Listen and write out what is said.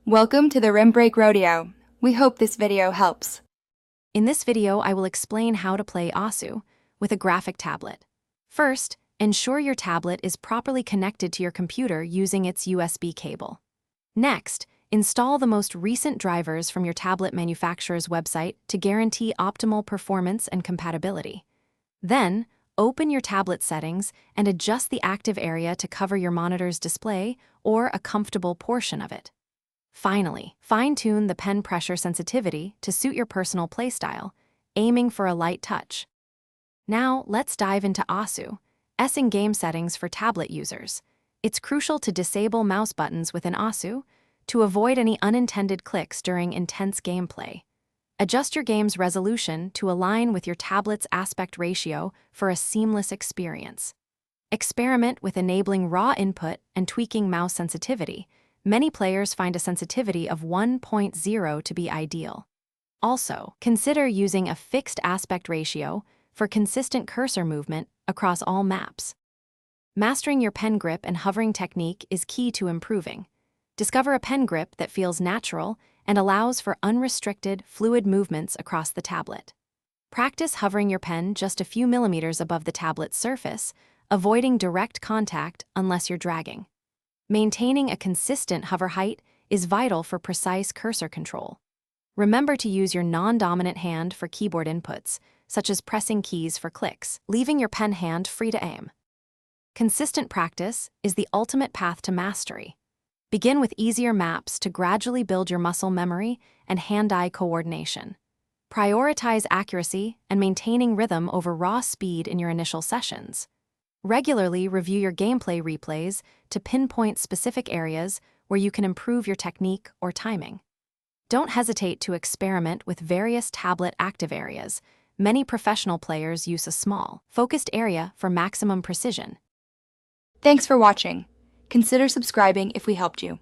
Welcome to the Rim Break Rodeo. We hope this video helps. In this video, I will explain how to play Osu with a graphic tablet. First, ensure your tablet is properly connected to your computer using its USB cable. Next, install the most recent drivers from your tablet manufacturer's website to guarantee optimal performance and compatibility. Then, open your tablet settings and adjust the active area to cover your monitor's display or a comfortable portion of it. Finally, fine-tune the pen pressure sensitivity to suit your personal playstyle, aiming for a light touch. Now, let's dive into Osu, in-game settings for tablet users. It's crucial to disable mouse buttons within Osu to avoid any unintended clicks during intense gameplay. Adjust your game's resolution to align with your tablet's aspect ratio for a seamless experience. Experiment with enabling raw input and tweaking mouse sensitivity. Many players find a sensitivity of 1.0 to be ideal. Also, consider using a fixed aspect ratio for consistent cursor movement across all maps. Mastering your pen grip and hovering technique is key to improving. Discover a pen grip that feels natural and allows for unrestricted, fluid movements across the tablet. Practice hovering your pen just a few millimeters above the tablet's surface, avoiding direct contact unless you're dragging. Maintaining a consistent hover height is vital for precise cursor control. Remember to use your non-dominant hand for keyboard inputs, such as pressing keys for clicks, leaving your pen hand free to aim. Consistent practice is the ultimate path to mastery. Begin with easier maps to gradually build your muscle memory and hand-eye coordination. Prioritize accuracy and maintaining rhythm over raw speed in your initial sessions. Regularly review your gameplay replays to pinpoint specific areas where you can improve your technique or timing. Don't hesitate to experiment with various tablet active areas. Many professional players use a small, focused area for maximum precision. Thanks for watching. Consider subscribing if we helped you.